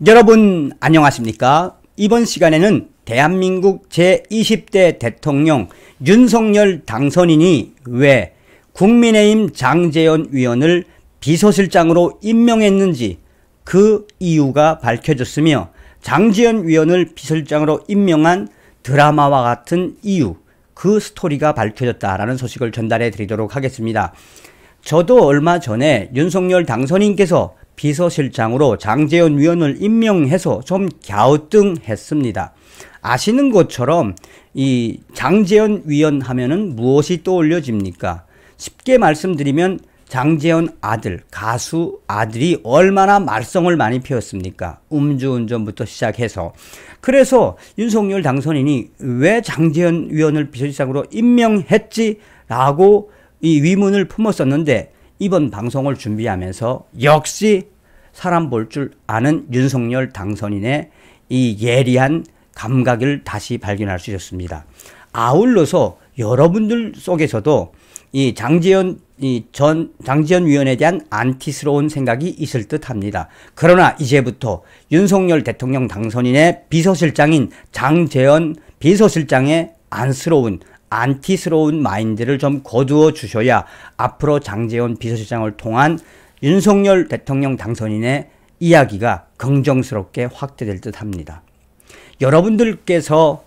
여러분 안녕하십니까? 이번 시간에는 대한민국 제20대 대통령 윤석열 당선인이 왜 국민의힘 장제원 위원을 비서실장으로 임명했는지 그 이유가 밝혀졌으며, 장제원 위원을 비서실장으로 임명한 드라마와 같은 이유, 그 스토리가 밝혀졌다라는 소식을 전달해 드리도록 하겠습니다. 저도 얼마 전에 윤석열 당선인께서 비서실장으로 장제원 위원을 임명해서 좀 갸우뚱했습니다. 아시는 것처럼 이 장제원 위원 하면은 무엇이 떠올려집니까? 쉽게 말씀드리면 장제원 아들, 가수 아들이 얼마나 말썽을 많이 피웠습니까? 음주운전부터 시작해서. 그래서 윤석열 당선인이 왜 장제원 위원을 비서실장으로 임명했지? 라고 이 위문을 품었었는데, 이번 방송을 준비하면서 역시 사람 볼 줄 아는 윤석열 당선인의 이 예리한 감각을 다시 발견할 수 있었습니다. 아울러서 여러분들 속에서도 이 장제원 위원에 대한 안티스러운 생각이 있을 듯 합니다. 그러나 이제부터 윤석열 대통령 당선인의 비서실장인 장제원 비서실장의 안티스러운 마인드를 좀 거두어 주셔야 앞으로 장제원 비서실장을 통한 윤석열 대통령 당선인의 이야기가 긍정스럽게 확대될 듯 합니다. 여러분들께서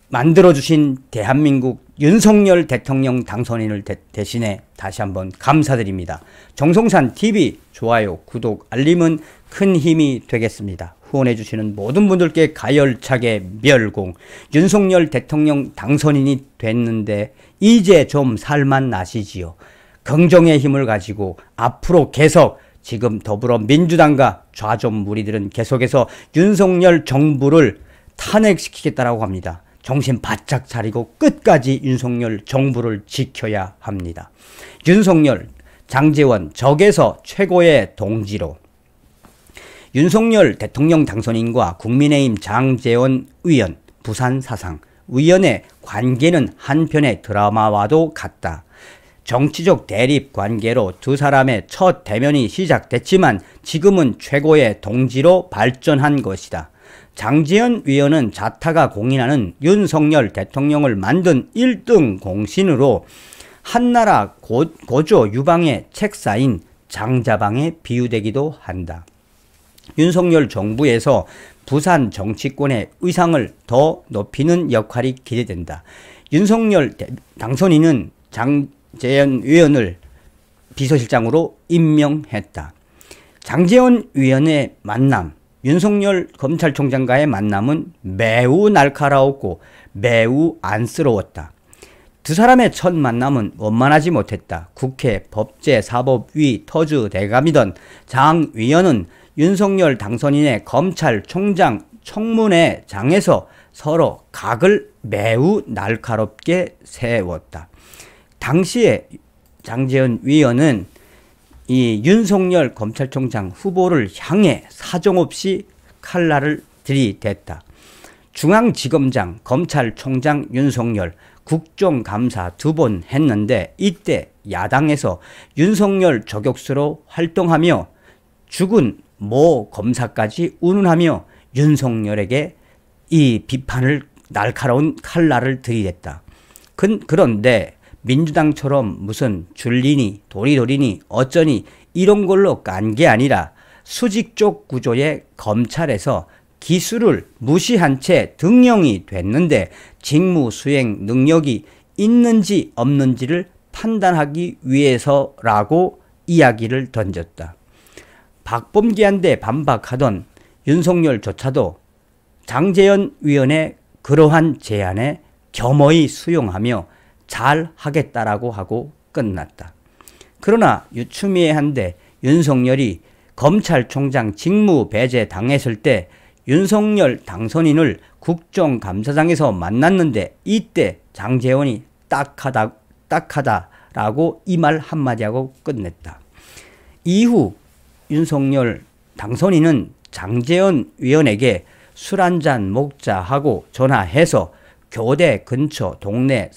만들어주신 대한민국 윤석열 대통령 당선인을 대신해 다시 한번 감사드립니다. 정성산TV 좋아요, 구독, 알림은 큰 힘이 되겠습니다. 후원해주시는 모든 분들께 가열차게 멸공. 윤석열 대통령 당선인이 됐는데 이제 좀 살만 나시지요. 긍정의 힘을 가지고 앞으로 계속 지금 더불어민주당과 좌좀 무리들은 계속해서 윤석열 정부를 탄핵시키겠다라고 합니다. 정신 바짝 차리고 끝까지 윤석열 정부를 지켜야 합니다. 윤석열, 장제원 적에서 최고의 동지로 윤석열 대통령 당선인과 국민의힘 장제원 위원, 부산 사상 위원의 관계는 한편의 드라마와도 같다. 정치적 대립 관계로 두 사람의 첫 대면이 시작됐지만 지금은 최고의 동지로 발전한 것이다. 장제원 위원은 자타가 공인하는 윤석열 대통령을 만든 1등 공신으로 한나라 고조 유방의 책사인 장자방에 비유되기도 한다. 윤석열 정부에서 부산 정치권의 위상을 더 높이는 역할이 기대된다. 윤석열 당선인은 장제원 위원을 비서실장으로 임명했다. 장제원 위원의 만남, 윤석열 검찰총장과의 만남은 매우 날카로웠고 매우 안쓰러웠다. 두 사람의 첫 만남은 원만하지 못했다. 국회 법제사법위 터주대감이던 장 위원은 윤석열 당선인의 검찰총장 청문회장에서 서로 각을 매우 날카롭게 세웠다. 당시에 장제원 위원은 이 윤석열 검찰총장 후보를 향해 사정없이 칼날을 들이댔다. 중앙지검장, 검찰총장 윤석열, 국정감사 2번 했는데 이때 야당에서 윤석열 저격수로 활동하며 죽은 모 검사까지 운운하며 윤석열에게 이 비판을 날카로운 칼날을 들이댔다. 그런데 민주당처럼 무슨 줄리니 도리도리니 어쩌니 이런 걸로 깐 게 아니라 수직적 구조의 검찰에서 기술을 무시한 채 등용이 됐는데 직무 수행 능력이 있는지 없는지를 판단하기 위해서라고 이야기를 던졌다. 박범계한테 반박하던 윤석열조차도 장제원 위원의 그러한 제안에 겸허히 수용하며 잘 하겠다라고 하고 끝났다. 그러나 유추미애한데 윤석열이 검찰총장 직무 배제 당했을 때 윤석열 당선인을 국정감사장에서 만났는데 이때 장제원이 딱하다라고 이 말 한마디 하고 끝냈다. 이후 윤석열 당선인은 장제원 위원에게 술 한잔 먹자 하고 전화해서 교대 근처 동네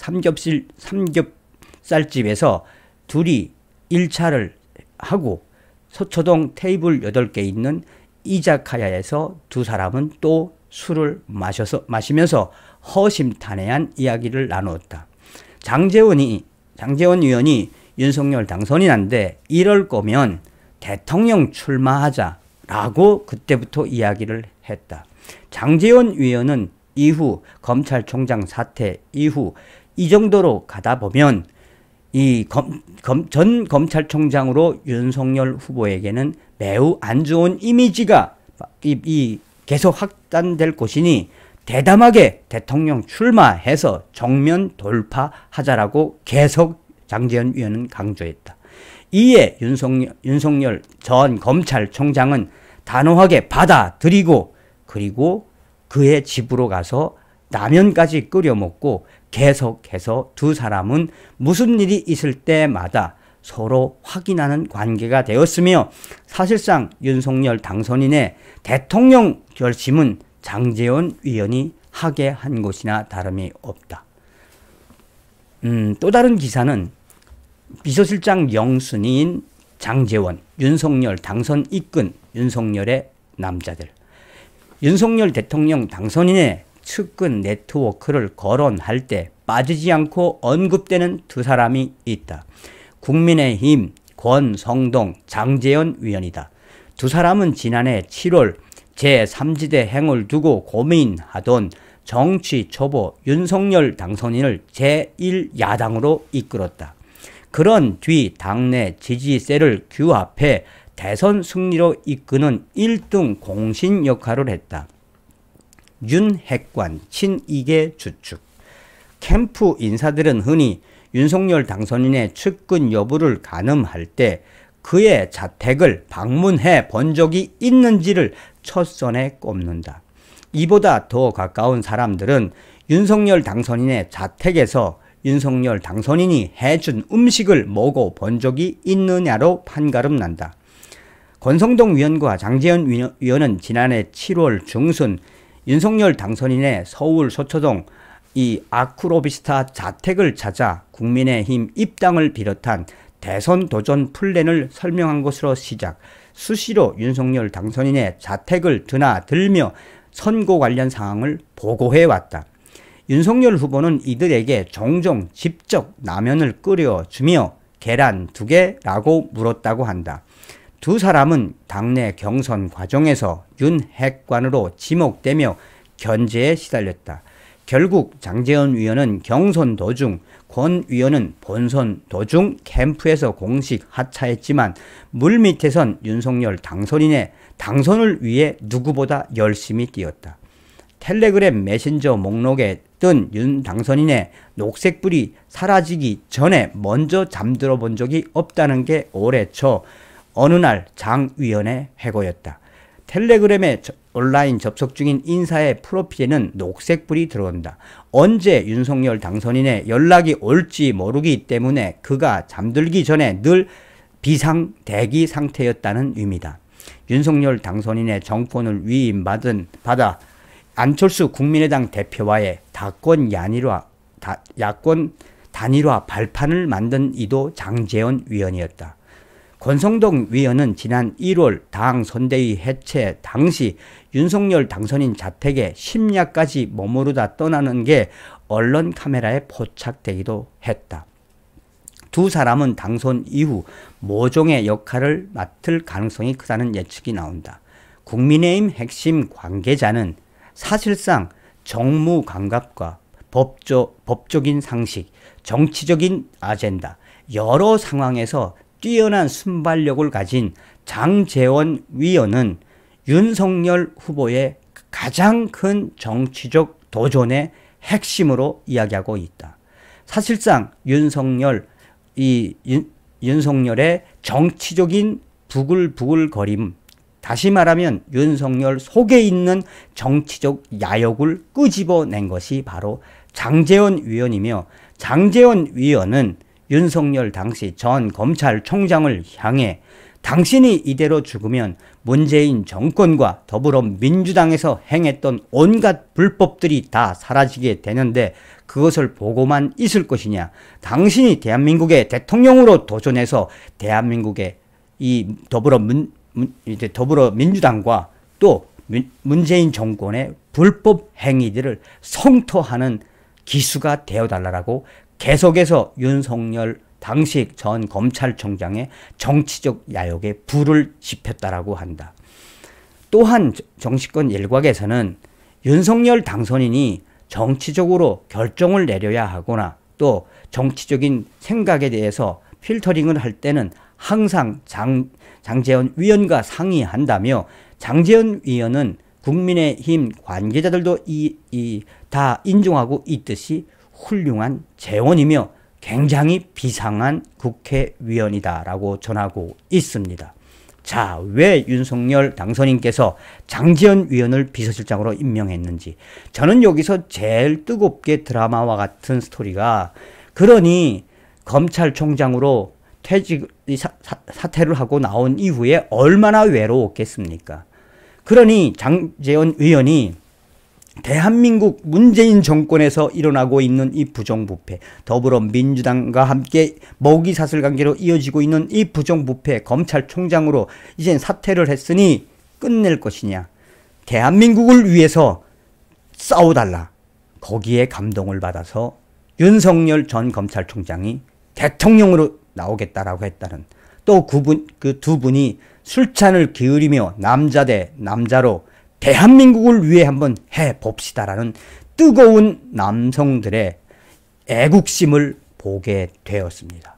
삼겹살집에서 둘이 1차를 하고 서초동 테이블 8개 있는 이자카야에서 두 사람은 또 술을 마시면서 허심탄회한 이야기를 나누었다. 장제원 의원이 윤석열 당선이 난데 이럴 거면 대통령 출마하자라고 그때부터 이야기를 했다. 장제원 의원은 이후 검찰총장 사퇴 이후 이 정도로 가다 보면 전 검찰총장으로 윤석열 후보에게는 매우 안 좋은 이미지가 계속 확산될 것이니 대담하게 대통령 출마해서 정면 돌파하자라고 계속 장제원 의원은 강조했다. 이에 윤석열 전 검찰총장은 단호하게 받아들이고 그리고 그의 집으로 가서 라면까지 끓여 먹고 계속해서 두 사람은 무슨 일이 있을 때마다 서로 확인하는 관계가 되었으며 사실상 윤석열 당선인의 대통령 결심은 장제원 의원이 하게 한 것이나 다름이 없다. 또 다른 기사는 비서실장 영순위인 장제원, 윤석열 당선 이끈 윤석열의 남자들. 윤석열 대통령 당선인의 측근 네트워크를 거론할 때 빠지지 않고 언급되는 두 사람이 있다. 국민의힘 권성동, 장제원 의원이다. 두 사람은 지난해 7월 제3지대 행을 두고 고민하던 정치 초보 윤석열 당선인을 제1야당으로 이끌었다. 그런 뒤 당내 지지세를 규합해 대선 승리로 이끄는 1등 공신 역할을 했다. 윤핵관, 친이계 주축. 캠프 인사들은 흔히 윤석열 당선인의 측근 여부를 가늠할 때 그의 자택을 방문해 본 적이 있는지를 첫선에 꼽는다. 이보다 더 가까운 사람들은 윤석열 당선인의 자택에서 윤석열 당선인이 해준 음식을 먹어 본 적이 있느냐로 판가름 난다. 권성동 위원과 장제원 위원은 지난해 7월 중순 윤석열 당선인의 서울 서초동 이 아크로비스타 자택을 찾아 국민의힘 입당을 비롯한 대선 도전 플랜을 설명한 것으로 시작, 수시로 윤석열 당선인의 자택을 드나들며 선거 관련 상황을 보고해왔다. 윤석열 후보는 이들에게 종종 직접 라면을 끓여주며 계란 2개라고 물었다고 한다. 두 사람은 당내 경선 과정에서 윤핵관으로 지목되며 견제에 시달렸다. 결국 장제원 의원은 경선 도중, 권 의원은 본선 도중 캠프에서 공식 하차했지만 물밑에선 윤석열 당선인의 당선을 위해 누구보다 열심히 뛰었다. 텔레그램 메신저 목록에 뜬 윤 당선인의 녹색불이 사라지기 전에 먼저 잠들어 본 적이 없다는 게 올해 초 어느 날 장 의원의 회고였다. 텔레그램에 온라인 접속 중인 인사의 프로필에는 녹색불이 들어온다. 언제 윤석열 당선인의 연락이 올지 모르기 때문에 그가 잠들기 전에 늘 비상 대기 상태였다는 의미다. 윤석열 당선인의 정권을 받아 안철수 국민의당 대표와의 야권 단일화 발판을 만든 이도 장제원 위원이었다. 권성동 위원은 지난 1월 당 선대위 해체 당시 윤석열 당선인 자택에 심야까지 머무르다 떠나는 게 언론 카메라에 포착되기도 했다. 두 사람은 당선 이후 모종의 역할을 맡을 가능성이 크다는 예측이 나온다. 국민의힘 핵심 관계자는 사실상 정무 감각과 법적인 상식, 정치적인 아젠다, 여러 상황에서 뛰어난 순발력을 가진 장제원 위원은 윤석열 후보의 가장 큰 정치적 도전의 핵심으로 이야기하고 있다. 사실상 윤석열의 정치적인 부글부글거림, 다시 말하면 윤석열 속에 있는 정치적 야욕을 끄집어낸 것이 바로 장제원 위원이며, 장제원 위원은 윤석열 당시 전 검찰총장을 향해 당신이 이대로 죽으면 문재인 정권과 더불어민주당에서 행했던 온갖 불법들이 다 사라지게 되는데 그것을 보고만 있을 것이냐. 당신이 대한민국의 대통령으로 도전해서 대한민국의 이 더불어민주당과 또 문재인 정권의 불법 행위들을 성토하는 기수가 되어달라고 계속해서 윤석열 당시 전 검찰총장의 정치적 야욕에 불을 지폈다라고 한다. 또한 정치권 일각에서는 윤석열 당선인이 정치적으로 결정을 내려야 하거나 또 정치적인 생각에 대해서 필터링을 할 때는 항상 장제원 위원과 상의한다며, 장제원 위원은 국민의힘 관계자들도 다 인정하고 있듯이 훌륭한 재원이며 굉장히 비상한 국회의원이다라고 전하고 있습니다. 자, 왜 윤석열 당선인께서 장제원 위원을 비서실장으로 임명했는지, 저는 여기서 제일 뜨겁게 드라마와 같은 스토리가, 그러니 검찰총장으로 사퇴를 하고 나온 이후에 얼마나 외로웠겠습니까? 그러니 장제원 의원이 대한민국 문재인 정권에서 일어나고 있는 이 부정부패, 더불어민주당과 함께 먹이사슬 관계로 이어지고 있는 이 부정부패 검찰총장으로 이젠 사퇴를 했으니 끝낼 것이냐, 대한민국을 위해서 싸워달라, 거기에 감동을 받아서 윤석열 전 검찰총장이 대통령으로 나오겠다라고 했다는, 또 그 두 분이 술잔을 기울이며 남자 대 남자로 대한민국을 위해 한번 해봅시다라는 뜨거운 남성들의 애국심을 보게 되었습니다.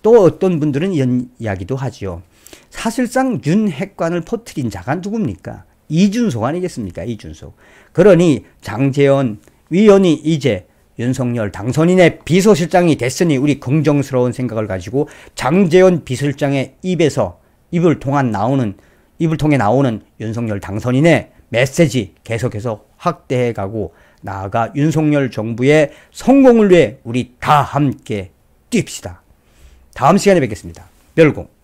또 어떤 분들은 이런 이야기도 하죠. 사실상 윤핵관을 퍼뜨린 자가 누굽니까? 이준석 아니겠습니까? 이준석. 그러니 장제원 위원이 이제 윤석열 당선인의 비서실장이 됐으니 우리 긍정스러운 생각을 가지고 장제원 비서실장의 입을 통해 나오는 윤석열 당선인의 메시지 계속해서 확대해 가고 나아가 윤석열 정부의 성공을 위해 우리 다 함께 뜁시다. 다음 시간에 뵙겠습니다. 별공.